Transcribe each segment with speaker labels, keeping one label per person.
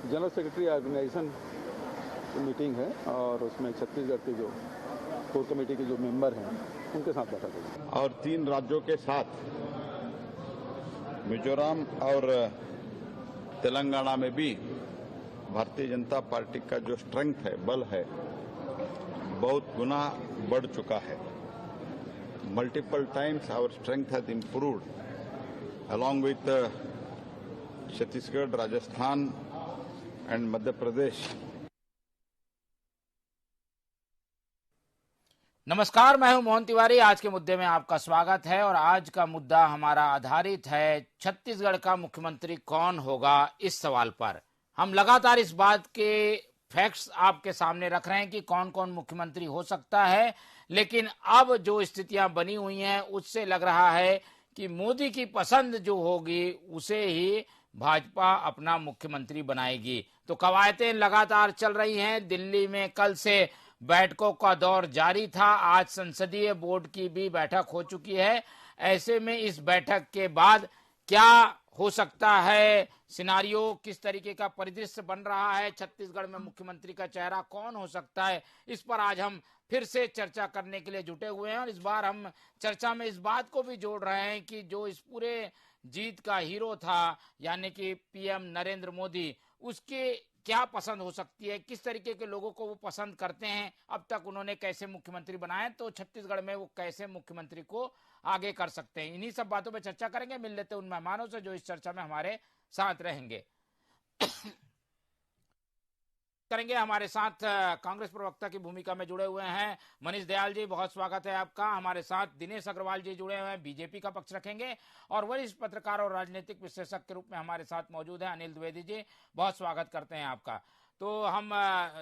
Speaker 1: General secretary organisation की meeting है और उसमें छत्तीसगढ़ के जो कोर कमेटी के जो मेंबर हैं उनके साथ बैठक होगी।
Speaker 2: और 3 राज्यों के साथ मिजोरम और तेलंगाना में भी भारतीय जनता पार्टी का जो स्ट्रेंथ है, बल है, बहुत गुना बढ़ चुका है। Multiple times our strength has improved along with Chhattisgarh, Rajasthan and Madhya Pradesh.
Speaker 3: नमस्कार, मैं हूं मोहन तिवारी। आज के मुद्दे में आपका स्वागत है और आज का मुद्दा हमारा आधारित है छत्तीसगढ़ का मुख्यमंत्री कौन होगा इस सवाल पर। हम लगातार इस बात के फैक्ट्स आपके सामने रख रहे हैं कि कौन कौन मुख्यमंत्री हो सकता है, लेकिन अब जो स्थितियां बनी हुई हैं उससे लग रहा है कि मोदी की पसंद जो होगी उसे ही भाजपा अपना मुख्यमंत्री बनाएगी। तो कवायतें लगातार चल रही हैं। दिल्ली में कल से बैठकों का दौर जारी था। आज संसदीय बोर्ड की भी बैठक हो चुकी है। ऐसे में इस बैठक के बाद क्या हो सकता है, सिनारियो किस तरीके का परिदृश्य बन रहा है, छत्तीसगढ़ में मुख्यमंत्री का चेहरा कौन हो सकता है, इस पर आज हम फिर से चर्चा करने के लिए जुटे हुए हैं। और इस बार हम चर्चा में इस बात को भी जोड़ रहे हैं कि जो इस पूरे जीत का हीरो था यानी कि पीएम नरेंद्र मोदी, उसके क्या पसंद हो सकती है, किस तरीके के लोगों को वो पसंद करते हैं, अब तक उन्होंने कैसे मुख्यमंत्री बनाए, तो छत्तीसगढ़ में वो कैसे मुख्यमंत्री को आगे कर सकते हैं। इन्हीं सब बातों पे चर्चा करेंगे। मिल लेते हैं उन मेहमानों से जो इस चर्चा में हमारे साथ रहेंगे। करेंगे हमारे साथ कांग्रेस प्रवक्ता की भूमिका में जुड़े हुए हैं मनीष दयाल जी, बहुत स्वागत है आपका। हमारे साथ दिनेश अग्रवाल जी जुड़े हुए हैं, बीजेपी का पक्ष रखेंगे। और वरिष्ठ पत्रकार और राजनीतिक विश्लेषक के रूप में हमारे साथ मौजूद हैं अनिल द्विवेदी जी, बहुत स्वागत करते हैं आपका। तो हम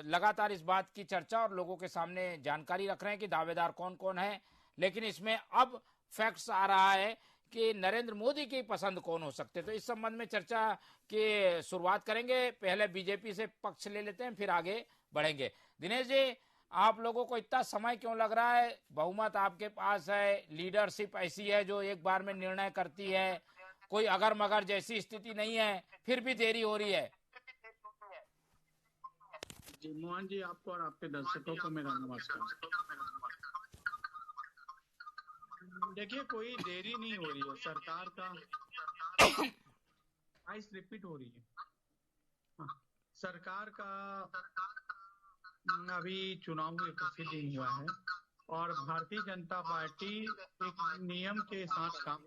Speaker 3: लगातार इस बात की चर्चा और लोगों के सामने जानकारी रख रहे हैं कि दावेदार कौन कौन है, लेकिन इसमें अब फैक्ट्स आ रहा है कि नरेंद्र मोदी की पसंद कौन हो सकते। तो इस संबंध में चर्चा की शुरुआत करेंगे। पहले बीजेपी से पक्ष ले लेते हैं, फिर आगे बढ़ेंगे। दिनेश जी, आप लोगों को इतना समय क्यों लग रहा है? बहुमत आपके पास है, लीडरशिप ऐसी है जो एक बार में निर्णय करती है, कोई अगर मगर जैसी स्थिति नहीं है, फिर भी देरी हो रही है।
Speaker 4: जी मोहन जी, आपको और आपके दर्शकों को मेरा नमस्कार। देखिए, कोई देरी नहीं हो रही है। सरकार का आइस रिपीट हो रही है। हाँ, सरकार का अभी चुनाव में प्रसिद्ध नहीं हुआ है और भारतीय जनता पार्टी एक नियम के साथ काम,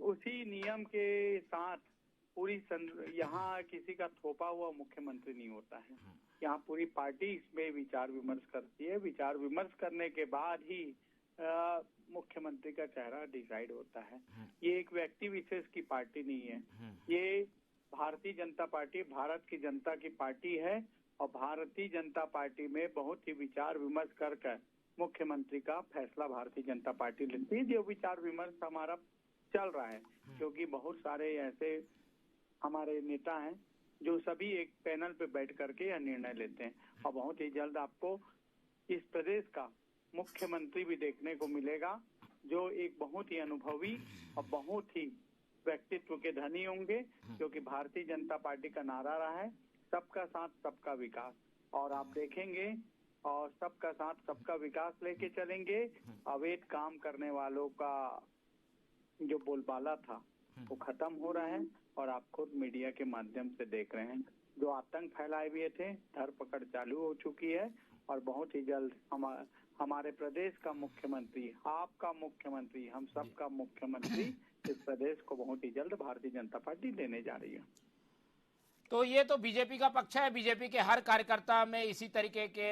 Speaker 4: उसी नियम के साथ पूरी यहाँ किसी का थोपा हुआ मुख्यमंत्री नहीं होता है। यहाँ पूरी पार्टी इसमें विचार विमर्श करती है। विचार विमर्श करने के बाद ही मुख्यमंत्री का चेहरा डिसाइड होता है। ये एक व्यक्ति विशेष की पार्टी नहीं है। ये भारतीय जनता पार्टी भारत की जनता की पार्टी है और भारतीय जनता पार्टी में बहुत ही विचार विमर्श कर मुख्यमंत्री का फैसला भारतीय जनता पार्टी लेती है। जो विचार विमर्श हमारा चल रहा है, क्योंकि बहुत सारे ऐसे हमारे नेता हैं जो सभी एक पैनल पे बैठ करके यह निर्णय लेते हैं और बहुत ही जल्द आपको इस प्रदेश का मुख्यमंत्री भी देखने को मिलेगा जो एक बहुत ही अनुभवी और बहुत ही व्यक्तित्व के धनी होंगे, क्योंकि भारतीय जनता पार्टी का नारा रहा है सबका साथ सबका विकास। और आप देखेंगे और सबका साथ सबका विकास लेके चलेंगे। अवैध काम करने वालों का जो बोलबाला था वो खत्म हो रहा है और आप खुद मीडिया के माध्यम से देख रहे हैं। जो आतंक फैलाए हुए थे, धरपकड़ चालू हो चुकी है और बहुत ही जल्द हमारे प्रदेश का मुख्यमंत्री, आपका मुख्यमंत्री, हम सबका मुख्यमंत्री इस प्रदेश को बहुत ही जल्द भारतीय जनता पार्टी देने जा रही है।
Speaker 3: तो ये तो बीजेपी का पक्ष है। बीजेपी के हर कार्यकर्ता में इसी तरीके के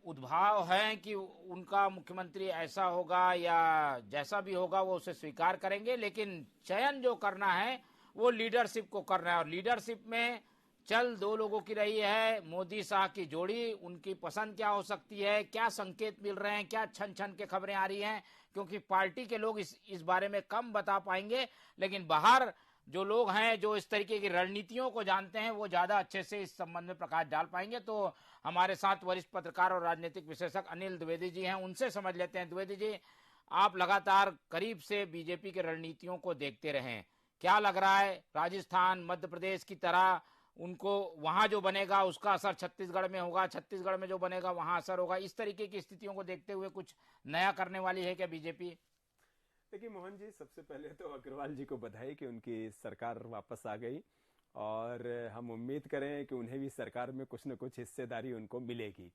Speaker 3: उद्भाव हैं कि उनका मुख्यमंत्री ऐसा होगा या जैसा भी होगा वो उसे स्वीकार करेंगे, लेकिन चयन जो करना है वो लीडरशिप को करना है। और लीडरशिप में चल दो लोगों की रही है, मोदी शाह की जोड़ी। उनकी पसंद क्या हो सकती है, क्या संकेत मिल रहे हैं, क्या छन छन के खबरें आ रही हैं, क्योंकि पार्टी के लोग इस बारे में कम बता पाएंगे, लेकिन बाहर जो लोग हैं जो इस तरीके की रणनीतियों को जानते हैं वो ज्यादा अच्छे से इस संबंध में प्रकाश डाल पाएंगे। तो हमारे साथ वरिष्ठ पत्रकार और राजनीतिक विश्लेषक अनिल द्विवेदी जी हैं, उनसे समझ लेते हैं। द्विवेदी जी, आप लगातार करीब से बीजेपी के रणनीतियों को देखते रहे, क्या लग रहा है राजस्थान मध्य प्रदेश की तरह उनको वहां जो बनेगा उसका असर छत्तीसगढ़ में होगा, छत्तीसगढ़ में जो बनेगा वहां असर होगा। इस तरीके की स्थितियों को देखते हुए कुछ नया करने वाली है क्या बीजेपी?
Speaker 5: देखिए मोहन जी, सबसे पहले तो अग्रवाल जी को बधाई कि उनकी सरकार वापस आ गई, और हम उम्मीद करें कि उन्हें भी सरकार में कुछ न कुछ हिस्सेदारी उनको मिलेगी।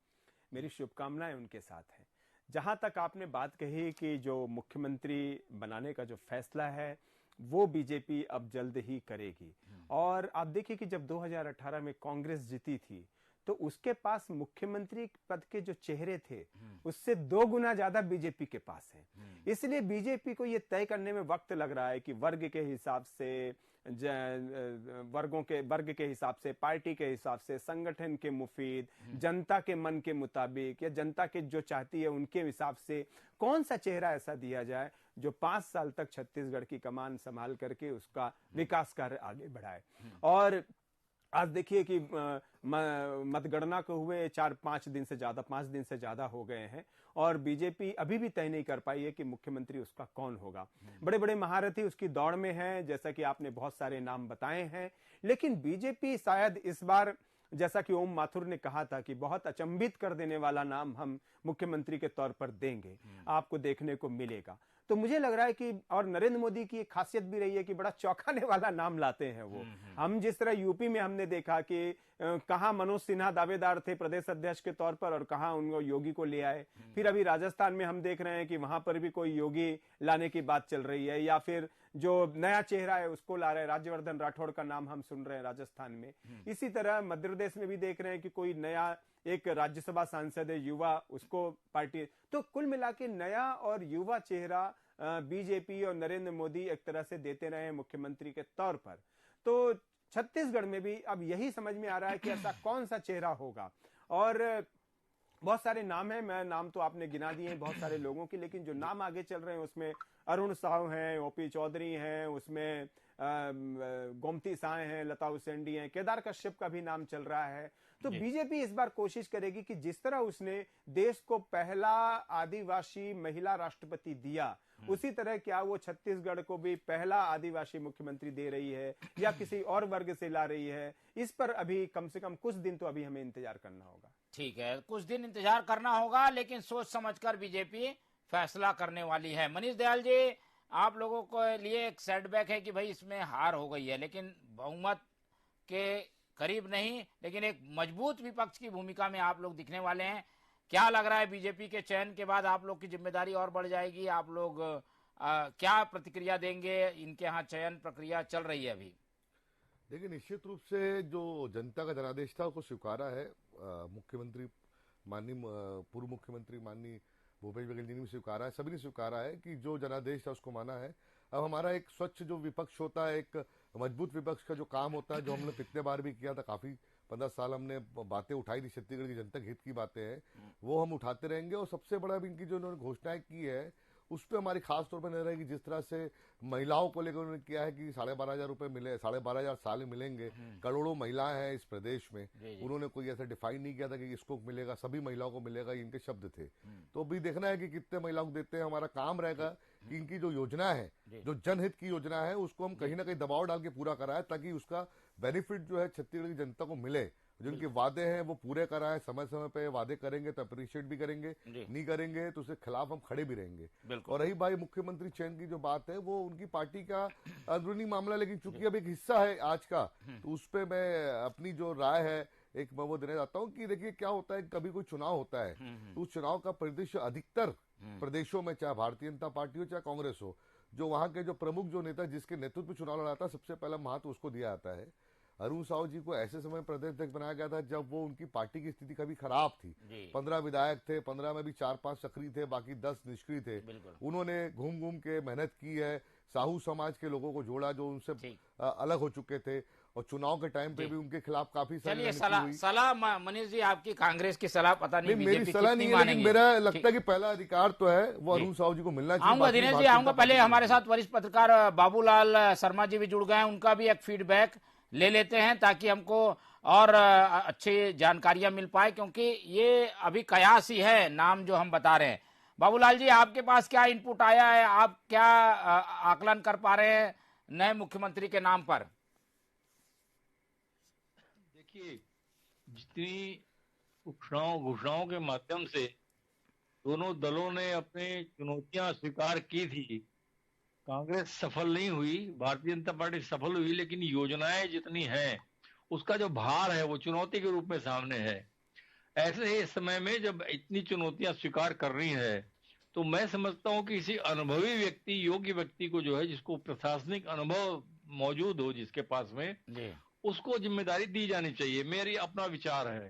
Speaker 5: मेरी शुभकामनाएं उनके साथ हैं। जहां तक आपने बात कही कि जो मुख्यमंत्री बनाने का जो फैसला है वो बीजेपी अब जल्द ही करेगी, और आप देखिए कि जब 2018 में कांग्रेस जीती थी तो उसके पास मुख्यमंत्री पद के जो चेहरे थे उससे 2 गुना ज्यादा बीजेपी के पास है। इसलिए बीजेपी को ये तय करने में वक्त लग रहा है कि वर्ग के हिसाब से, वर्ग के हिसाब से, पार्टी के हिसाब से, संगठन के मुफीद, जनता के मन के मुताबिक या जनता के जो चाहती है उनके हिसाब से कौन सा चेहरा ऐसा दिया जाए जो 5 साल तक छत्तीसगढ़ की कमान संभाल करके उसका विकास कार्य आगे बढ़ाए। और आज देखिए कि मतगणना को हुए 5 दिन से ज्यादा हो गए हैं, और बीजेपी अभी भी तय नहीं कर पाई है कि मुख्यमंत्री उसका कौन होगा। बड़े बड़े महारथी उसकी दौड़ में हैं, जैसा कि आपने बहुत सारे नाम बताए हैं, लेकिन बीजेपी शायद इस बार, जैसा कि ओम माथुर ने कहा था, कि बहुत अचंभित कर देने वाला नाम हम मुख्यमंत्री के तौर पर देंगे, आपको देखने को मिलेगा। तो मुझे लग रहा है कि, और नरेंद्र मोदी की एक खासियत भी रही है कि बड़ा चौंकाने वाला नाम लाते हैं वो। हम जिस तरह यूपी में हमने देखा कि कहां मनोज सिन्हा दावेदार थे प्रदेश अध्यक्ष के तौर पर और कहां उनको योगी को ले आए, फिर अभी राजस्थान में हम देख रहे हैं कि वहां पर भी कोई योगी लाने की बात चल रही है, या फिर जो नया चेहरा है उसको ला रहे हैं। राज्यवर्धन राठौड़ का नाम हम सुन रहे हैं राजस्थान में। इसी तरह मध्य प्रदेश में भी देख रहे हैं कि कोई नया एक राज्यसभा सांसद है युवा, उसको पार्टी। तो कुल मिला के नया और युवा चेहरा बीजेपी और नरेंद्र मोदी एक तरह से देते रहे हैं मुख्यमंत्री के तौर पर। तो छत्तीसगढ़ में भी अब यही समझ में आ रहा है कि ऐसा कौन सा चेहरा होगा। और बहुत सारे नाम हैं, मैं नाम तो आपने गिना दिए हैं बहुत सारे लोगों की, लेकिन जो नाम आगे चल रहे हैं उसमें अरुण साहू हैं, ओपी चौधरी हैं, उसमें गोमती साय हैं, लता उसेंडी हैं, केदार कश्यप का भी नाम चल रहा है। तो बीजेपी इस बार कोशिश करेगी कि जिस तरह उसने देश को पहला आदिवासी महिला राष्ट्रपति दिया, उसी तरह क्या वो छत्तीसगढ़ को भी पहला आदिवासी मुख्यमंत्री दे रही है या किसी और वर्ग से ला रही है, इस पर अभी कम से कम कुछ दिन तो अभी हमें इंतजार करना होगा।
Speaker 3: ठीक है, कुछ दिन इंतजार करना होगा, लेकिन सोच समझकर बीजेपी फैसला करने वाली है। मनीष दयाल जी, आप लोगों के लिए एक सेटबैक है कि भाई इसमें हार हो गई है, लेकिन बहुमत के करीब नहीं, लेकिन एक मजबूत विपक्ष की भूमिका में आप लोग दिखने वाले हैं। क्या लग रहा है, बीजेपी के चयन के बाद आप लोग की जिम्मेदारी और बढ़ जाएगी? आप लोग क्या प्रतिक्रिया देंगे? इनके यहाँ चयन प्रक्रिया चल रही है अभी।
Speaker 6: देखिए, निश्चित रूप से जो जनता का जनादेश था उसको स्वीकारा है। मुख्यमंत्री माननीय पूर्व मुख्यमंत्री माननीय भूपेश बघेल जी ने भी स्वीकारा है, सभी ने स्वीकारा है कि जो जनादेश था उसको माना है। अब हमारा एक स्वच्छ जो विपक्ष होता है, एक मजबूत विपक्ष का जो काम होता है, जो हमने पिछले बार भी किया था, काफी 15 साल हमने बातें उठाई थी, छत्तीसगढ़ की जनता के हित की बातें हैं, वो हम उठाते रहेंगे। और सबसे बड़ा इनकी जो उन्होंने घोषणाएं की है उस पर हमारी खास तौर पर नजर रहेगी। जिस तरह से महिलाओं को लेकर उन्होंने किया है कि 12,500 रुपए मिले, 12,500 साल मिलेंगे। करोड़ों महिलाएं हैं इस प्रदेश में, उन्होंने कोई ऐसा डिफाइन नहीं किया था कि इसको मिलेगा, सभी महिलाओं को मिलेगा, इनके शब्द थे। तो अभी देखना है कि कितने महिलाओं को देते हैं। हमारा काम रहेगा कि इनकी जो योजना है, जो जनहित की योजना है, उसको हम कहीं ना कहीं दबाव डाल के पूरा कराए, ताकि उसका बेनिफिट जो है छत्तीसगढ़ की जनता को मिले। जिनके वादे हैं वो पूरे कराएं, समय समय पे वादे करेंगे तो अप्रिशिएट भी करेंगे, नहीं करेंगे तो उसके खिलाफ हम खड़े भी रहेंगे। और रही भाई मुख्यमंत्री चयन की जो बात है, वो उनकी पार्टी का अंदरूनी मामला, लेकिन चूंकि अब एक हिस्सा है आज का, तो उस पर मैं अपनी जो राय है एक मैं वो देना चाहता हूँ कि देखिए क्या होता है, कभी कोई चुनाव होता है तो उस चुनाव का परिदृश्य अधिकतर प्रदेशों में, चाहे भारतीय जनता पार्टी हो चाहे कांग्रेस हो, जो वहां के जो प्रमुख जो नेता जिसके नेतृत्व में चुनाव लड़ाता है, सबसे पहला महत्व उसको दिया जाता है। अरुण साहू जी को ऐसे समय प्रदेश अध्यक्ष बनाया गया था जब वो उनकी पार्टी की स्थिति कभी खराब थी। 15 विधायक थे, 15 में भी 4-5 सक्रिय थे, बाकी 10 निष्क्रिय थे। उन्होंने घूम घूम के मेहनत की है, साहू समाज के लोगों को जोड़ा जो उनसे अलग हो चुके थे, और चुनाव के टाइम पे भी उनके खिलाफ काफी सारी
Speaker 3: सलाह मनीष जी, आपकी कांग्रेस की सलाह पता नहीं,
Speaker 6: मेरी सलाह नहीं है, लेकिन मेरा लगता है कि पहला अधिकार तो है वो अरुण साहू जी को मिलना चाहिए।
Speaker 3: आऊंगा दिनेश जी, आऊंगा। पहले हमारे साथ वरिष्ठ पत्रकार बाबूलाल शर्मा जी भी जुड़ गए हैं, उनका भी एक फीडबैक ले लेते हैं ताकि हमको और अच्छी जानकारियां मिल पाए, क्योंकि ये अभी कयास ही है नाम जो हम बता रहे हैं। बाबूलाल जी, आपके पास क्या इनपुट आया है? आप क्या आकलन कर पा रहे हैं नए मुख्यमंत्री के नाम पर?
Speaker 7: देखिए, जितनी घोषणाओं के माध्यम से दोनों दलों ने अपनी चुनौतियां स्वीकार की थी, कांग्रेस सफल नहीं हुई, भारतीय जनता पार्टी सफल हुई, लेकिन योजनाएं जितनी हैं उसका जो भार है वो चुनौती के रूप में सामने है। ऐसे ही समय में जब इतनी चुनौतियां स्वीकार कर रही है तो मैं समझता हूं कि किसी अनुभवी व्यक्ति, योग्य व्यक्ति को जो है, जिसको प्रशासनिक अनुभव मौजूद हो जिसके पास में,
Speaker 3: जी।
Speaker 7: उसको जिम्मेदारी दी जानी चाहिए, मेरी अपना विचार है,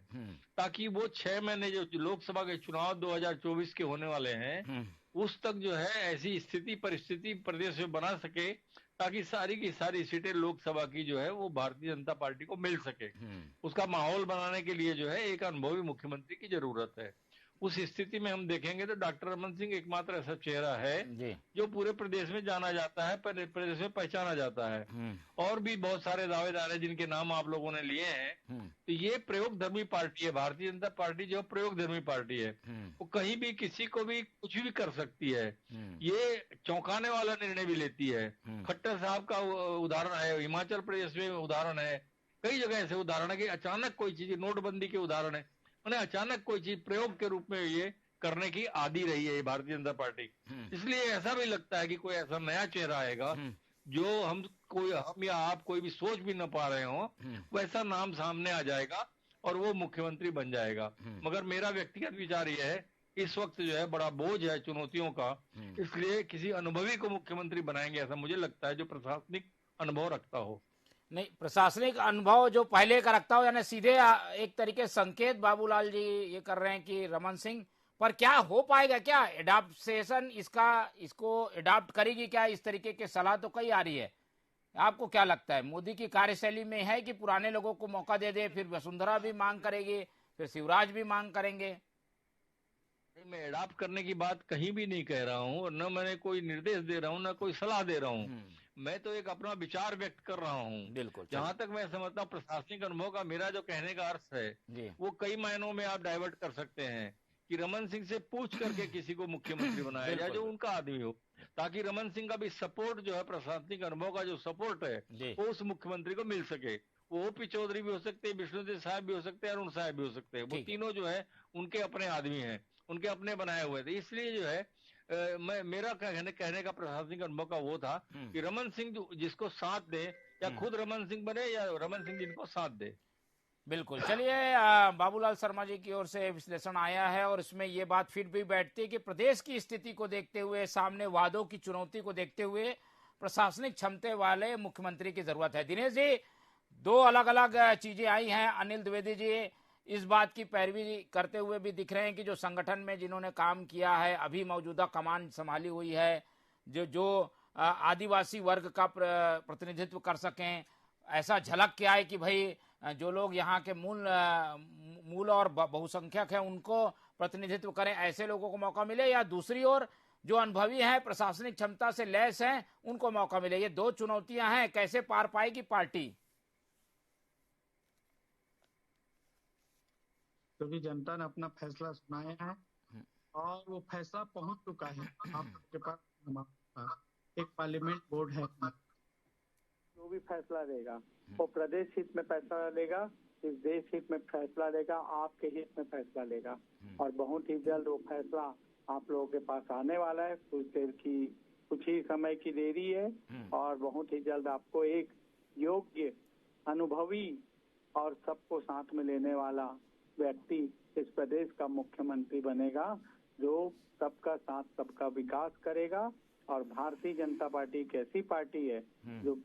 Speaker 7: ताकि वो 6 महीने जो लोकसभा के चुनाव 2024 के होने वाले हैं उस तक जो है ऐसी स्थिति परिस्थिति प्रदेश में बना सके ताकि सारी की सारी सीटें लोकसभा की जो है वो भारतीय जनता पार्टी को मिल सके। उसका माहौल बनाने के लिए जो है एक अनुभवी मुख्यमंत्री की जरूरत है। उस स्थिति में हम देखेंगे तो डॉक्टर रमन सिंह एकमात्र ऐसा चेहरा है जो पूरे प्रदेश में जाना जाता है, प्रदेश में पहचाना जाता है। और भी बहुत सारे दावेदार हैं जिनके नाम आप लोगों ने लिए हैं। तो ये प्रयोगधर्मी पार्टी है, भारतीय जनता पार्टी जो प्रयोगधर्मी पार्टी है, वो कहीं भी किसी को भी कुछ भी कर सकती है। ये चौंकाने वाला निर्णय भी लेती है। खट्टर साहब का उदाहरण है, हिमाचल प्रदेश में उदाहरण है, कई जगह ऐसे उदाहरण है कि अचानक कोई चीज, नोटबंदी के उदाहरण है, उन्हें अचानक कोई चीज प्रयोग के रूप में ये करने की आदी रही है भारतीय जनता पार्टी। इसलिए ऐसा भी लगता है कि कोई ऐसा नया चेहरा आएगा जो हम या आप कोई भी सोच भी न पा रहे हो, वैसा नाम सामने आ जाएगा और वो मुख्यमंत्री बन जाएगा। मगर मेरा व्यक्तिगत विचार ये है, इस वक्त जो है बड़ा बोझ है चुनौतियों का, इसलिए किसी अनुभवी को मुख्यमंत्री बनाएंगे ऐसा मुझे लगता है, जो प्रशासनिक अनुभव रखता हो।
Speaker 3: नहीं, प्रशासनिक अनुभव जो पहले का रखता हो, यानी सीधे एक तरीके संकेत बाबूलाल जी ये कर रहे हैं कि रमन सिंह, पर क्या हो पाएगा? क्या एडाप्टेशन इसको एडाप्ट करेगी क्या? इस तरीके की सलाह तो कई आ रही है, आपको क्या लगता है? मोदी की कार्यशैली में है कि पुराने लोगों को मौका दे दे, फिर वसुंधरा भी मांग करेगी, फिर शिवराज भी मांग करेंगे?
Speaker 7: मैं एडाप्ट करने की बात कहीं भी नहीं कह रहा हूँ, न मैंने कोई निर्देश दे रहा हूँ, न कोई सलाह दे रहा हूँ। मैं तो एक अपना विचार व्यक्त कर रहा हूँ।
Speaker 3: बिल्कुल।
Speaker 7: जहां तक मैं समझता हूँ प्रशासनिक अनुभव का मेरा जो कहने का अर्थ है वो कई मायनों में आप डाइवर्ट कर सकते हैं कि रमन सिंह से पूछ करके किसी को मुख्यमंत्री बनाया जाए जो उनका आदमी हो, ताकि रमन सिंह का भी सपोर्ट जो है, प्रशासनिक अनुभव का जो सपोर्ट है वो उस मुख्यमंत्री को मिल सके। वो ओपी चौधरी भी हो सकते हैं, विष्णुदेव साहब भी हो सकते हैं, अरुण साहब भी हो सकते हैं, वो तीनों जो है उनके अपने आदमी हैं, उनके अपने बनाए हुए थे। इसलिए जो है मेरा कहने का प्रशासनिक अनुभव का वो था कि रमन सिंह जिसको साथ दे, या खुद रमन सिंह बने या रमन सिंह जिनको साथ दे।
Speaker 3: बिल्कुल। चलिए, बाबूलाल शर्मा जी की ओर से विश्लेषण आया है और इसमें ये बात फिर भी बैठती है कि प्रदेश की स्थिति को देखते हुए, सामने वादों की चुनौती को देखते हुए प्रशासनिक क्षमता वाले मुख्यमंत्री की जरूरत है। दिनेश जी, दो अलग अलग चीजें आई हैं। अनिल द्विवेदी जी इस बात की पैरवी करते हुए भी दिख रहे हैं कि जो संगठन में जिन्होंने काम किया है, अभी मौजूदा कमान संभाली हुई है, जो आदिवासी वर्ग का प्रतिनिधित्व कर सकें, ऐसा झलक के आए कि भाई जो लोग यहाँ के मूल और बहुसंख्यक हैं उनको प्रतिनिधित्व करें, ऐसे लोगों को मौका मिले, या दूसरी ओर जो अनुभवी हैं, प्रशासनिक क्षमता से लैस हैं, उनको मौका मिले? ये दो चुनौतियां हैं, कैसे पार पाएगी पार्टी?
Speaker 4: क्योंकि जनता ने अपना फैसला सुनाया है और वो फैसला पहुंच चुका है आपके पास। एक पार्लियामेंट बोर्ड है, जो भी फैसला लेगा वो प्रदेश हित में फैसला लेगा, इस देश हित में फैसला लेगा, आपके हित में फैसला लेगा, और बहुत ही जल्द वो फैसला आप लोगों के पास आने वाला है। कुछ ही समय की देरी है और बहुत ही जल्द आपको एक योग्य, अनुभवी और सबको साथ में लेने वाला व्यक्ति इस प्रदेश का मुख्यमंत्री बनेगा, जो सबका साथ सबका विकास करेगा। और भारतीय जनता पार्टी एक ऐसी पार्टी है जो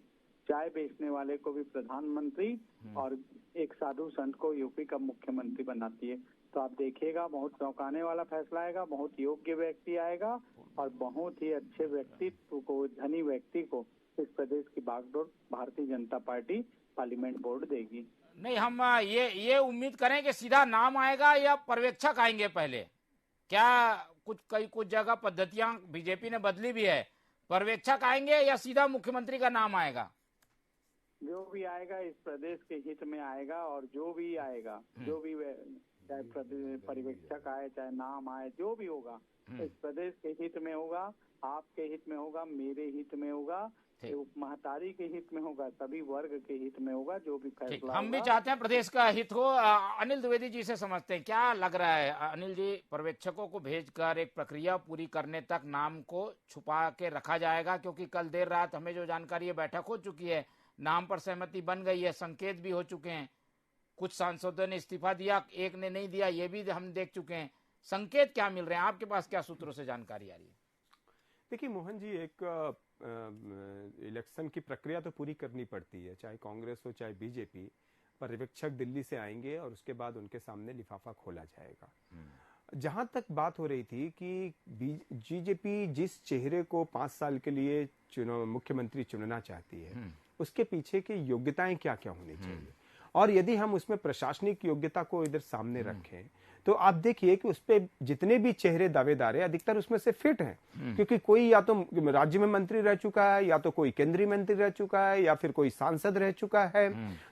Speaker 4: चाय बेचने वाले को भी प्रधानमंत्री और एक साधु संत को यूपी का मुख्यमंत्री बनाती है। तो आप देखिएगा, बहुत चौंकाने वाला फैसला आएगा, बहुत योग्य व्यक्ति आएगा और बहुत ही अच्छे व्यक्तित्व को, धनी व्यक्ति को इस प्रदेश की बागडोर Bharatiya Janata party parliament board देगी।
Speaker 3: नहीं, हम ये उम्मीद करें कि सीधा नाम आएगा या पर्यवेक्षक आएंगे पहले? क्या कुछ जगह पद्धतियां बीजेपी ने बदली भी है, पर्यवेक्षक आएंगे या सीधा मुख्यमंत्री का नाम आएगा?
Speaker 4: जो भी आएगा इस प्रदेश के हित में आएगा, और जो भी आएगा, जो भी चाहे पर्यवेक्षक आए, चाहे नाम आए, जो भी होगा इस प्रदेश के हित में होगा, आपके हित में होगा, मेरे हित में होगा, महतारी के हित में होगा, सभी वर्ग के हित में होगा जो भी फैसला
Speaker 3: हम भी
Speaker 4: होगा।
Speaker 3: चाहते हैं प्रदेश का हित हो। अनिल द्विवेदी जी से समझते हैं, क्या लग रहा है अनिल जी, पर्यवेक्षकों को भेजकर एक प्रक्रिया पूरी करने तक नाम को छुपा के रखा जाएगा? क्योंकि कल देर रात हमें जो जानकारी है, बैठक हो चुकी है, नाम पर सहमति बन गई है, संकेत भी हो चुके हैं, कुछ सांसदों ने इस्तीफा दिया, एक ने नहीं दिया, ये भी हम देख चुके हैं। संकेत क्या मिल रहे हैं? आपके पास क्या सूत्रों से जानकारी आ रही है?
Speaker 5: देखिए मोहन जी, एक इलेक्शन की प्रक्रिया तो पूरी करनी पड़ती है, चाहे कांग्रेस हो चाहे बीजेपी। पर्यवेक्षक दिल्ली से आएंगे और उसके बाद उनके सामने लिफाफा खोला जाएगा। जहां तक बात हो रही थी कि बीजेपी जिस चेहरे को 5 साल के लिए मुख्यमंत्री चुनना चाहती है, उसके पीछे की योग्यताएं क्या क्या होनी चाहिए, और यदि हम उसमें प्रशासनिक योग्यता को इधर सामने रखें तो आप देखिए कि उसपे जितने भी चेहरे दावेदार है, अधिकतर उसमें से फिट हैं। क्योंकि कोई या तो राज्य में मंत्री रह चुका है, या तो कोई केंद्रीय मंत्री रह चुका है, या फिर कोई सांसद रह चुका है।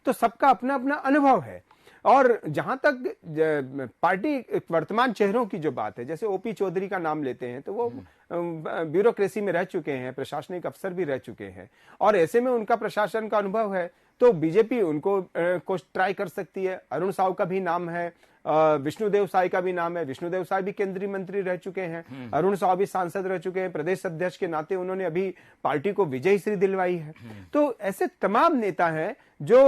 Speaker 5: तो सबका अपना अपना अनुभव है। और जहां तक पार्टी वर्तमान चेहरों की जो बात है, जैसे ओपी चौधरी का नाम लेते हैं, तो वो ब्यूरोक्रेसी में रह चुके हैं, प्रशासनिक अफसर भी रह चुके हैं, और ऐसे में उनका प्रशासन का अनुभव है, तो बीजेपी उनको ट्राई कर सकती है। अरुण साव का भी नाम है, विष्णुदेव साय का भी नाम है। विष्णुदेव साय भी केंद्रीय मंत्री रह चुके हैं, अरुण साव भी सांसद रह चुके हैं, प्रदेश अध्यक्ष के नाते उन्होंने अभी पार्टी को विजयश्री दिलवाई है। तो ऐसे तमाम नेता हैं जो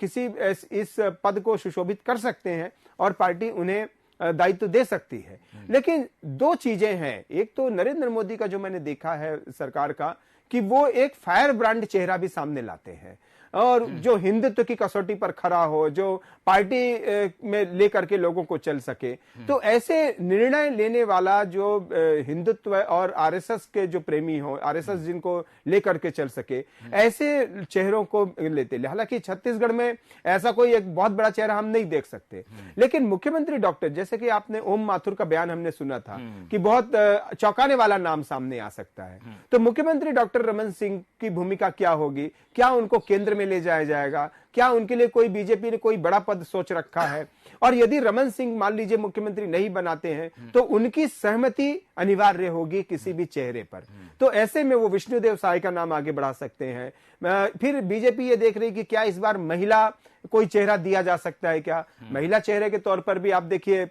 Speaker 5: किसी इस पद को सुशोभित कर सकते हैं और पार्टी उन्हें दायित्व दे सकती है। लेकिन दो चीजें हैं, एक तो नरेंद्र मोदी का जो मैंने देखा है सरकार का, कि वो एक फायर ब्रांड चेहरा भी सामने लाते हैं, और जो हिंदुत्व की कसौटी पर खड़ा हो, जो पार्टी में लेकर के लोगों को चल सके। तो ऐसे निर्णय लेने वाला जो हिंदुत्व और आरएसएस के जो प्रेमी हो, आरएसएस जिनको लेकर के चल सके, ऐसे चेहरों को लेते। हालांकि छत्तीसगढ़ में ऐसा कोई एक बहुत बड़ा चेहरा हम नहीं देख सकते, लेकिन मुख्यमंत्री डॉक्टर, जैसे कि आपने ओम माथुर का बयान हमने सुना था कि बहुत चौंकाने वाला नाम सामने आ सकता है। तो मुख्यमंत्री डॉक्टर रमन सिंह की भूमिका क्या होगी? क्या उनको केंद्र में ले जाया जाएगा? क्या उनके लिए कोई बीजेपी ने कोई बड़ा पद सोच रखा है? और यदि रमन सिंह मान लीजिए मुख्यमंत्री नहीं बनाते हैं, तो उनकी सहमति अनिवार्य होगी किसी भी चेहरे पर। तो ऐसे में वो विष्णुदेव साय का नाम आगे बढ़ा सकते हैं। फिर बीजेपी ये देख रही कि क्या इस बार महिला कोई चेहरा दिया जा सकता है क्या? महिला चेहरे के तौर पर भी आप देखिए,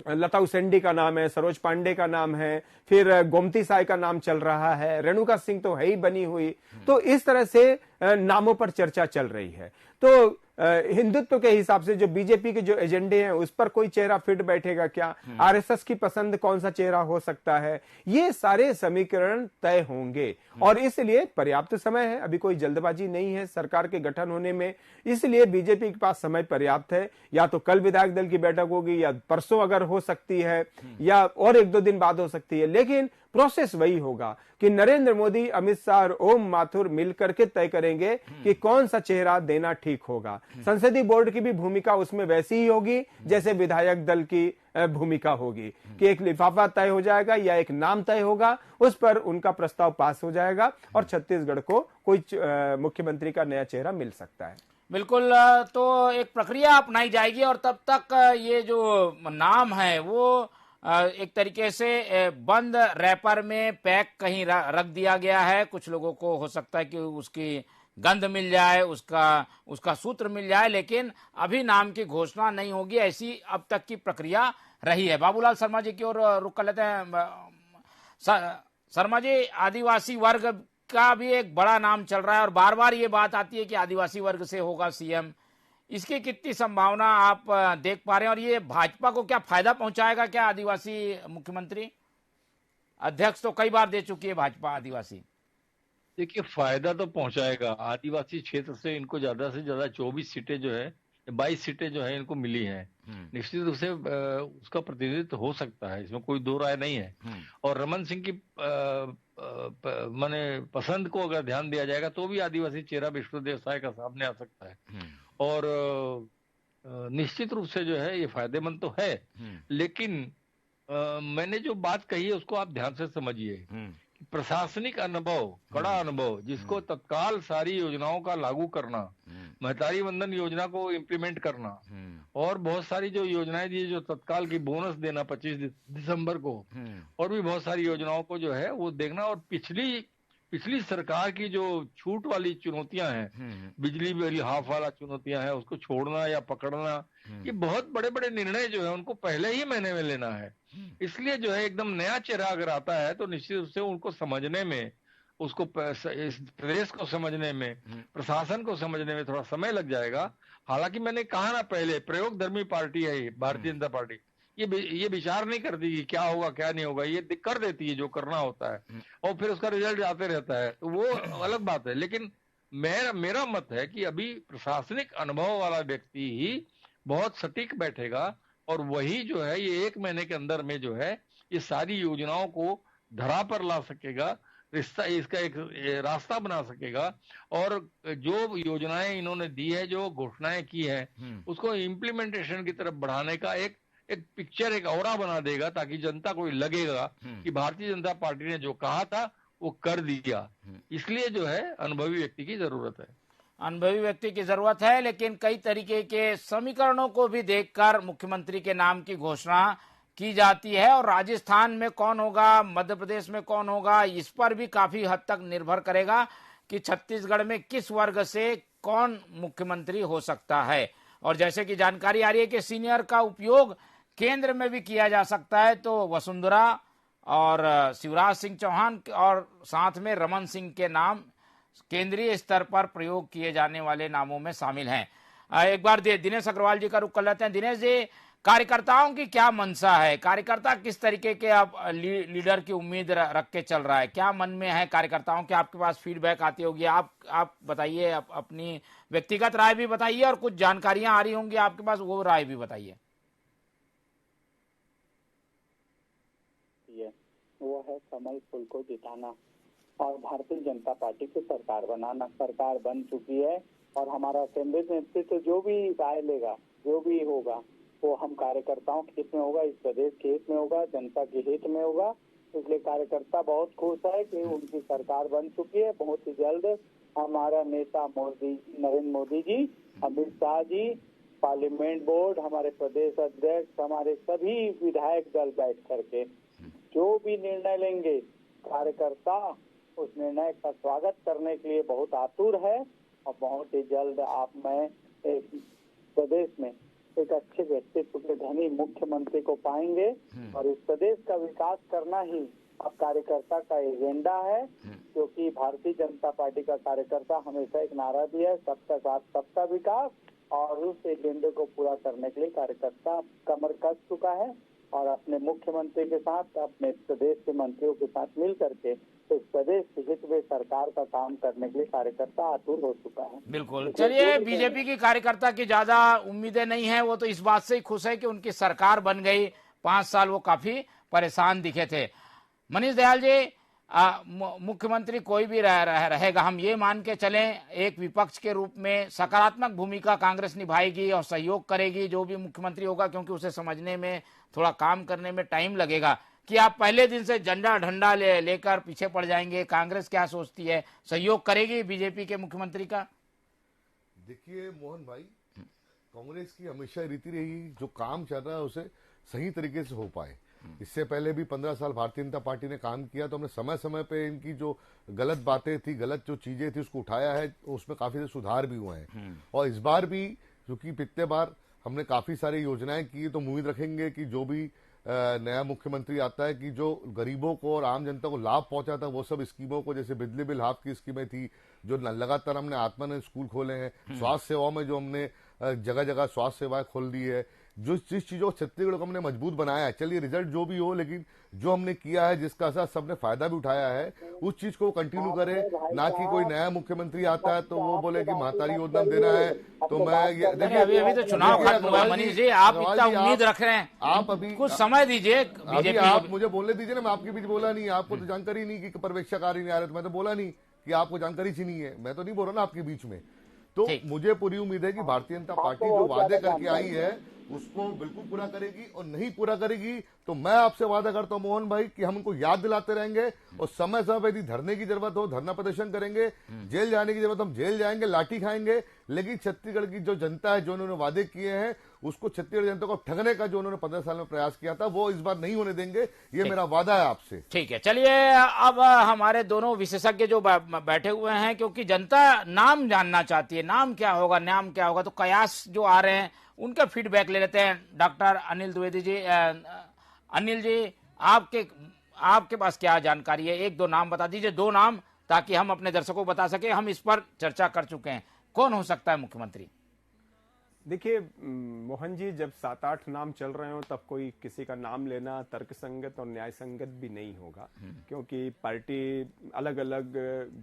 Speaker 5: लता उसेंडी का नाम है, सरोज पांडे का नाम है, फिर गोमती साय का नाम चल रहा है, रेणुका सिंह तो है ही बनी हुई। तो इस तरह से नामों पर चर्चा चल रही है। तो हिंदुत्व के हिसाब से जो बीजेपी के जो एजेंडे हैं, उस पर कोई चेहरा फिट बैठेगा क्या? आरएसएस की पसंद कौन सा चेहरा हो सकता है? ये सारे समीकरण तय होंगे, और इसलिए पर्याप्त समय है, अभी कोई जल्दबाजी नहीं है सरकार के गठन होने में। इसलिए बीजेपी के पास समय पर्याप्त है। या तो कल विधायक दल की बैठक होगी, या परसों अगर हो सकती है, या और 1-2 दिन बाद हो सकती है, लेकिन प्रोसेस वही होगा कि नरेंद्र मोदी, अमित शाह और ओम माथुर मिलकर के तय करेंगे कि कौन सा चेहरा देना ठीक होगा। संसदीय बोर्ड की भी भूमिका उसमें वैसी ही होगी जैसे विधायक दल की भूमिका होगी, कि एक लिफाफा तय हो जाएगा या एक नाम तय होगा, उस पर उनका प्रस्ताव पास हो जाएगा और छत्तीसगढ़ को कोई मुख्यमंत्री का नया चेहरा मिल सकता है।
Speaker 3: बिल्कुल, तो एक प्रक्रिया अपनाई जाएगी, और तब तक ये जो नाम है वो एक तरीके से बंद रैपर में पैक कहीं रख दिया गया है। कुछ लोगों को हो सकता है कि उसकी गंध मिल जाए, उसका सूत्र मिल जाए, लेकिन अभी नाम की घोषणा नहीं होगी। ऐसी अब तक की प्रक्रिया रही है। बाबूलाल शर्मा जी की ओर रुक कर लेते हैं। शर्मा जी, आदिवासी वर्ग का भी एक बड़ा नाम चल रहा है, और बार बार ये बात आती है कि आदिवासी वर्ग से होगा सीएम। इसकी कितनी संभावना आप देख पा रहे हैं, और ये भाजपा को क्या फायदा पहुंचाएगा क्या? आदिवासी मुख्यमंत्री अध्यक्ष तो कई बार दे चुकी है भाजपा आदिवासी।
Speaker 7: देखिए, फायदा तो पहुंचाएगा। आदिवासी क्षेत्र से इनको ज्यादा से ज्यादा 24 सीटें जो है, 22 सीटें जो है इनको मिली हैं। निश्चित रूप से उसका प्रतिनिधित्व हो सकता है, इसमें कोई दो राय नहीं है। और रमन सिंह की माने पसंद को अगर ध्यान दिया जाएगा तो भी आदिवासी चेहरा विष्णुदेव साय का सामने आ सकता है। और निश्चित रूप से जो है ये फायदेमंद तो है, लेकिन मैंने जो बात कही है उसको आप ध्यान से समझिए। प्रशासनिक अनुभव, कड़ा अनुभव, जिसको तत्काल सारी योजनाओं का लागू करना, महतारी वंदन योजना को इम्प्लीमेंट करना, और बहुत सारी जो योजनाएं दी जो तत्काल की बोनस देना 25 दिसंबर को, और भी बहुत सारी योजनाओं को जो है वो देखना। और पिछली पिछली सरकार की जो छूट वाली चुनौतियां हैं, बिजली बिल हाफ वाला चुनौतियां हैं, उसको छोड़ना या पकड़ना, ये बहुत बड़े बड़े निर्णय जो है उनको पहले ही महीने में लेना है। इसलिए जो है एकदम नया चेहरा अगर आता है तो निश्चित रूप से उनको समझने में, उसको इस प्रदेश को समझने में, प्रशासन को समझने में थोड़ा समय लग जाएगा। हालांकि मैंने कहा ना पहले, प्रयोगधर्मी पार्टी है ये भारतीय जनता पार्टी। ये विचार नहीं करती कि क्या होगा क्या नहीं होगा, ये कर देती है जो करना होता है और फिर उसका रिजल्ट आते रहता है, तो वो अलग बात है। लेकिन मेरा मत है कि अभी प्रशासनिक अनुभव वाला व्यक्ति ही बहुत सटीक बैठेगा और वही जो है ये 1 महीने के अंदर में जो है ये सारी योजनाओं को धरा पर ला सकेगा, इसका एक रास्ता बना सकेगा और जो योजनाएं इन्होंने दी है, जो घोषणाएं की है, उसको इम्प्लीमेंटेशन की तरफ बढ़ाने का एक पिक्चर, एक ऑरा बना देगा, ताकि जनता को लगेगा कि भारतीय जनता पार्टी ने जो कहा था वो कर दिया। इसलिए जो है अनुभवी व्यक्ति की जरूरत है।
Speaker 3: अनुभवी व्यक्ति की जरूरत है, लेकिन कई तरीके के समीकरणों को भी देखकर मुख्यमंत्री के नाम की घोषणा की जाती है और राजस्थान में कौन होगा, मध्य प्रदेश में कौन होगा, इस पर भी काफी हद तक निर्भर करेगा कि छत्तीसगढ़ में किस वर्ग से कौन मुख्यमंत्री हो सकता है। और जैसे कि जानकारी आ रही है कि सीनियर का उपयोग केंद्र में भी किया जा सकता है, तो वसुंधरा और शिवराज सिंह चौहान और साथ में रमन सिंह के नाम केंद्रीय स्तर पर प्रयोग किए जाने वाले नामों में शामिल हैं। एक बार दिनेश अग्रवाल जी का रुख कर लेते हैं। दिनेश जी, कार्यकर्ताओं की क्या मंशा है? कार्यकर्ता किस तरीके के अब लीडर की उम्मीद रख के चल रहा है? क्या मन में है कार्यकर्ताओं के? आपके पास फीडबैक आती होगी, आप बताइए, अपनी व्यक्तिगत राय भी बताइए और कुछ जानकारियां आ रही होंगी आपके पास, वो राय भी बताइए।
Speaker 4: वो है कमल फूल को जिताना और भारतीय जनता पार्टी की सरकार बनाना। सरकार बन चुकी है और हमारा केंद्रीय नेतृत्व जो भी राय लेगा, जो भी होगा, वो हम कार्यकर्ताओं के हित में होगा, इस प्रदेश के हित में होगा, जनता के हित में होगा। इसलिए कार्यकर्ता बहुत खुश है कि उनकी सरकार बन चुकी है। बहुत ही जल्द हमारा नेता नरेंद्र मोदी जी, अमित शाह जी, पार्लियामेंट बोर्ड, हमारे प्रदेश अध्यक्ष, हमारे सभी विधायक दल बैठ करके जो भी निर्णय लेंगे, कार्यकर्ता उस निर्णय का स्वागत करने के लिए बहुत आतुर है और बहुत ही जल्द मैं एक प्रदेश में एक अच्छे व्यक्तित्व के धनी मुख्यमंत्री को पाएंगे और इस प्रदेश का विकास करना ही अब कार्यकर्ता का एजेंडा है, क्योंकि भारतीय जनता पार्टी का कार्यकर्ता हमेशा एक नारा दिया है, सबका साथ सबका विकास, और उस एजेंडे को पूरा करने के लिए कार्यकर्ता कमर कस चुका है और अपने मुख्यमंत्री के साथ, अपने प्रदेश के मंत्रियों के साथ मिल करके इस प्रदेश के हित में सरकार का काम करने के लिए कार्यकर्ता आतुर हो चुका है।
Speaker 3: बिल्कुल। चलिए, बीजेपी की कार्यकर्ता की ज्यादा उम्मीदें नहीं है, वो तो इस बात से ही खुश है कि उनकी सरकार बन गई। 5 साल वो काफी परेशान दिखे थे। मनीष दयाल जी, मुख्यमंत्री कोई भी रहेगा, हम ये मान के चलें एक विपक्ष के रूप में सकारात्मक भूमिका कांग्रेस निभाएगी और सहयोग करेगी जो भी मुख्यमंत्री होगा, क्योंकि उसे समझने में, थोड़ा काम करने में टाइम लगेगा, कि आप पहले दिन से झंडा ढंडा लेकर पीछे पड़ जाएंगे? कांग्रेस क्या सोचती है, सहयोग करेगी बीजेपी के मुख्यमंत्री का?
Speaker 6: देखिए मोहन भाई, कांग्रेस की हमेशा रीति रही, जो काम चल रहा है उसे सही तरीके से हो पाए। इससे पहले भी 15 साल भारतीय जनता पार्टी ने काम किया, तो हमने समय समय पे इनकी जो गलत बातें थी, गलत जो चीजें थी, उसको उठाया है, उसमें काफी सुधार भी हुए हैं। और इस बार भी क्योंकि पिछले बार हमने काफी सारी योजनाएं की, तो उम्मीद रखेंगे कि जो भी नया मुख्यमंत्री आता है कि जो गरीबों को और आम जनता को लाभ पहुंचाता है, वो सब स्कीमों को, जैसे बिजली बिल हाफ की स्कीमें थी, जो लगातार हमने आत्मा स्कूल खोले हैं, स्वास्थ्य सेवाओं में जो हमने जगह जगह स्वास्थ्य सेवाएं खोल दी है, जिस चीजों को छत्तीसगढ़ को हमने मजबूत बनाया है। चलिए रिजल्ट जो भी हो, लेकिन जो हमने किया है, जिसका साथ सबने फायदा भी उठाया है, उस चीज को कंटिन्यू करे। ना कि कोई नया मुख्यमंत्री आता है तो वो बोले कि महतारी योजना देना है, तो मैं ये देखिए
Speaker 3: अभी तो चुनाव खत्म हुआ। मनीष जी, आप इतना उम्मीद रख रहे हैं,
Speaker 6: आप अभी
Speaker 3: कुछ समय दीजिए।
Speaker 6: अभी आप मुझे बोलने दीजिए ना, मैं आपके बीच बोला नहीं, आपको तो जानकारी नहीं कि पर्यवेक्षक नहीं आ रहे, तो मैं तो बोला नहीं कि आपको जानकारी छीनी है, मैं तो नहीं बोल रहा ना आपके बीच में। तो मुझे पूरी उम्मीद है कि भारतीय जनता पार्टी जो वादे करके आई है उसको बिल्कुल पूरा करेगी, और नहीं पूरा करेगी तो मैं आपसे वादा करता हूं मोहन भाई कि हम उनको याद दिलाते रहेंगे और समय समय पर यदि धरने की जरूरत हो धरना प्रदर्शन करेंगे, जेल जाने की जरूरत हम जेल जाएंगे, लाठी खाएंगे, लेकिन छत्तीसगढ़ की जो जनता है, जो उन्होंने वादे किए हैं, उसको छत्तीसगढ़ जनता को ठगने का जो उन्होंने 15 साल में प्रयास किया था, वो इस बार नहीं होने देंगे। ये मेरा वादा है आपसे।
Speaker 3: ठीक है, चलिए अब हमारे दोनों विशेषज्ञ जो बैठे हुए हैं, क्योंकि जनता नाम जानना चाहती है, नाम क्या होगा, नाम क्या होगा, तो कयास जो आ रहे हैं उनका फीडबैक ले लेते हैं। डॉक्टर अनिल द्विवेदी जी, अनिल जी, आपके पास क्या जानकारी है? एक दो नाम बता दीजिए, 2 नाम, ताकि हम अपने दर्शकों को बता सके। हम इस पर चर्चा कर चुके हैं, कौन हो सकता है मुख्यमंत्री?
Speaker 5: देखिए मोहन जी, जब 7-8 नाम चल रहे हो तब कोई किसी का नाम लेना तर्कसंगत और न्याय संगत भी नहीं होगा, क्योंकि पार्टी अलग अलग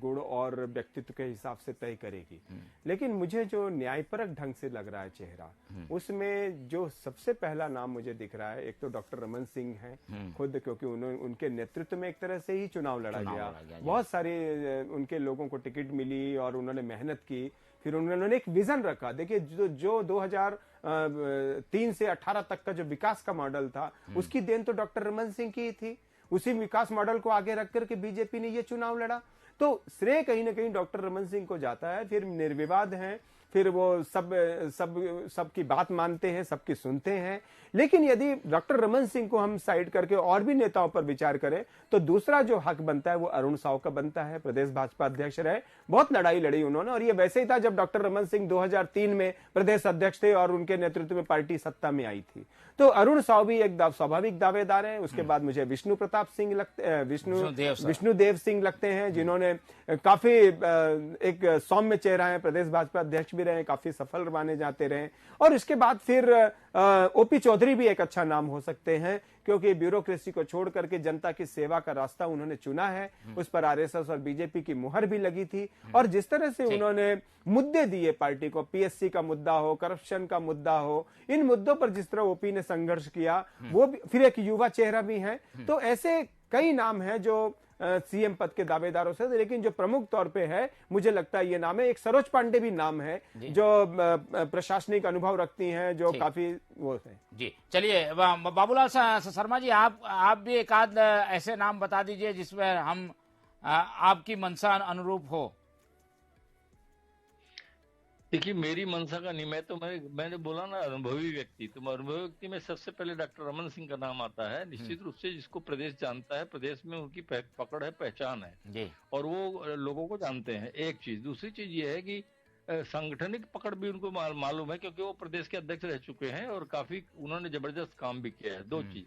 Speaker 5: गुण और व्यक्तित्व के हिसाब से तय करेगी। लेकिन मुझे जो न्यायपरक ढंग से लग रहा है चेहरा, उसमें जो सबसे पहला नाम मुझे दिख रहा है, एक तो डॉक्टर रमन सिंह है खुद, क्योंकि उनके नेतृत्व में एक तरह से ही चुनाव लड़ा गया। बहुत सारे उनके लोगों को टिकट मिली और उन्होंने मेहनत की, फिर उन्होंने एक विजन रखा। देखिए जो 2003 से 18 तक का जो विकास का मॉडल था, उसकी देन तो डॉक्टर रमन सिंह की थी। उसी विकास मॉडल को आगे रख करके बीजेपी ने ये चुनाव लड़ा, तो श्रेय कहीं ना कहीं डॉक्टर रमन सिंह को जाता है। फिर निर्विवाद हैं, फिर वो सबकी बात मानते हैं, सबकी सुनते हैं। लेकिन यदि डॉक्टर रमन सिंह को हम साइड करके और भी नेताओं पर विचार करें, तो दूसरा जो हक बनता है वो अरुण साव का बनता है। प्रदेश भाजपा अध्यक्ष रहे, बहुत लड़ाई लड़ी उन्होंने, और ये वैसे ही था जब डॉक्टर रमन सिंह 2003 में प्रदेश अध्यक्ष थे और उनके नेतृत्व में पार्टी सत्ता में आई थी। तो अरुण साव भी एक स्वाभाविक दावेदार है। उसके बाद मुझे विष्णु प्रताप सिंह लगते, विष्णुदेव सिंह लगते हैं, जिन्होंने काफी एक सौम्य चेहरा है, प्रदेश भाजपा अध्यक्ष भी रहे, काफी सफल माने जाते रहे। और इसके बाद फिर ओपी चौधरी भी एक अच्छा नाम हो सकते हैं, क्योंकि ब्यूरोक्रेसी को छोड़ करके जनता की सेवा का रास्ता उन्होंने चुना है। उस पर आरएसएस और बीजेपी की मुहर भी लगी थी, और जिस तरह से उन्होंने मुद्दे दिए पार्टी को, पीएससी का मुद्दा हो, करप्शन का मुद्दा हो, इन मुद्दों पर जिस तरह ओपी ने संघर्ष किया, वो भी, फिर एक युवा चेहरा भी है। तो ऐसे कई नाम हैं जो सीएम पद के दावेदारों से, लेकिन जो प्रमुख तौर पे है, मुझे लगता है ये नाम है। एक सरोज पांडे भी नाम है, जो प्रशासनिक अनुभव रखती हैं, जो काफी वो है।
Speaker 3: जी, चलिए बाबूलाल शर्मा जी, आप भी एक आध ऐसे नाम बता दीजिए जिसमें हम आपकी मंशा अनुरूप हो।
Speaker 7: देखिए, मेरी मंशा का नहीं, मैंने बोला ना अनुभवी व्यक्ति, तो अनुभवी व्यक्ति में सबसे पहले डॉक्टर रमन सिंह का नाम आता है, निश्चित रूप से, जिसको प्रदेश जानता है, प्रदेश में उनकी पकड़ है, पहचान है जी, और वो लोगों को जानते हैं। एक चीज, दूसरी चीज ये है कि सांगठनिक पकड़ भी उनको मालूम है, क्योंकि वो प्रदेश के अध्यक्ष रह चुके हैं और काफी उन्होंने जबरदस्त काम भी किया है। 2 चीज।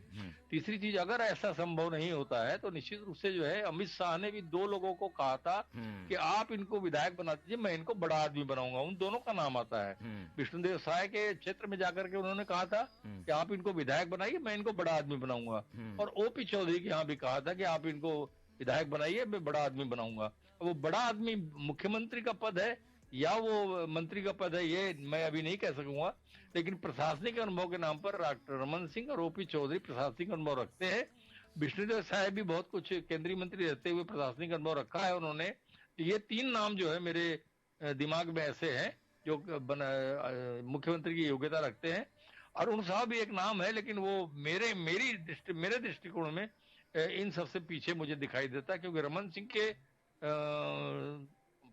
Speaker 7: तीसरी चीज, अगर ऐसा संभव नहीं होता है तो निश्चित रूप से जो है, अमित शाह ने भी 2 लोगों को कहा था कि आप इनको विधायक बना दीजिए, मैं इनको बड़ा आदमी बनाऊंगा। उन दोनों का नाम आता है। विष्णुदेव साय के क्षेत्र में जाकर के उन्होंने कहा था कि आप इनको विधायक बनाइए, मैं इनको बड़ा आदमी बनाऊंगा। और ओपी चौधरी के यहाँ भी कहा था कि आप इनको विधायक बनाइए, मैं बड़ा आदमी बनाऊंगा। वो बड़ा आदमी मुख्यमंत्री का पद है या वो मंत्री का पद है, ये मैं अभी नहीं कह सकूंगा, लेकिन प्रशासनिक अनुभव के नाम पर डॉक्टर रमन सिंह और ओपी चौधरी प्रशासनिक अनुभव रखते हैं। विष्णुदेव साय भी बहुत कुछ केंद्रीय मंत्री रहते हुए प्रशासनिक अनुभव रखा है उन्होंने। ये 3 नाम जो है मेरे दिमाग में ऐसे हैं जो मुख्यमंत्री की योग्यता रखते हैं। अरुण साहब भी एक नाम है, लेकिन वो मेरे दृष्टिकोण में इन सबसे पीछे मुझे दिखाई देता है, क्योंकि रमन सिंह के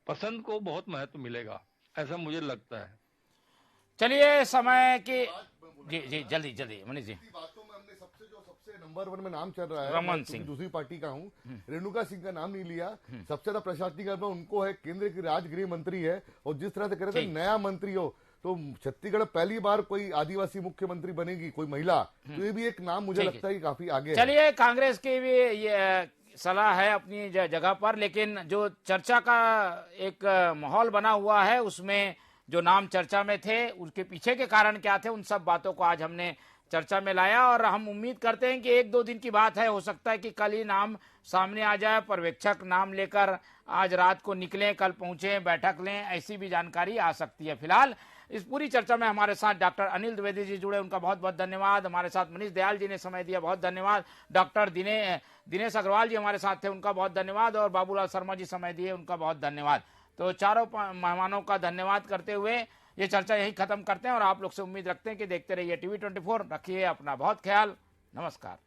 Speaker 7: पसंद को बहुत महत्व मिलेगा, ऐसा मुझे लगता है।
Speaker 3: चलिए, समय की जी जल्दी मनीष जी।
Speaker 6: बातों में हमने सबसे नंबर 1 में नाम चल रहा है,
Speaker 3: रमन सिंह,
Speaker 6: दूसरी पार्टी का हूँ, रेणुका सिंह का नाम नहीं लिया। सबसे ज्यादा प्रशासनिक अनुभव उनको है, केंद्र की राज्य गृह मंत्री है, और जिस तरह से कह रहे थे नया मंत्री हो, तो छत्तीसगढ़ पहली बार कोई आदिवासी मुख्यमंत्री बनेगी, कोई महिला, तो ये भी एक नाम मुझे लगता है कि काफी आगे है।
Speaker 3: चलिए, कांग्रेस की भी ये सलाह है अपनी जगह पर, लेकिन जो चर्चा का एक माहौल बना हुआ है, उसमें जो नाम चर्चा में थे, उसके पीछे के कारण क्या थे, उन सब बातों को आज हमने चर्चा में लाया। और हम उम्मीद करते हैं कि 1-2 दिन की बात है, हो सकता है कि कल ही नाम सामने आ जाए, पर्यवेक्षक नाम लेकर आज रात को निकलें, कल पहुंचे, बैठक लें, ऐसी भी जानकारी आ सकती है। फिलहाल इस पूरी चर्चा में हमारे साथ डॉक्टर अनिल द्विवेदी जी जुड़े, उनका बहुत बहुत धन्यवाद। हमारे साथ मनीष दयाल जी ने समय दिया, बहुत धन्यवाद। डॉक्टर दिनेश अग्रवाल जी हमारे साथ थे, उनका बहुत धन्यवाद। और बाबूलाल शर्मा जी समय दिए, उनका बहुत धन्यवाद। तो चारों मेहमानों का धन्यवाद करते हुए ये चर्चा यही खत्म करते हैं, और आप लोग से उम्मीद रखते हैं कि देखते रहिए TV24। रखिए अपना बहुत ख्याल। नमस्कार।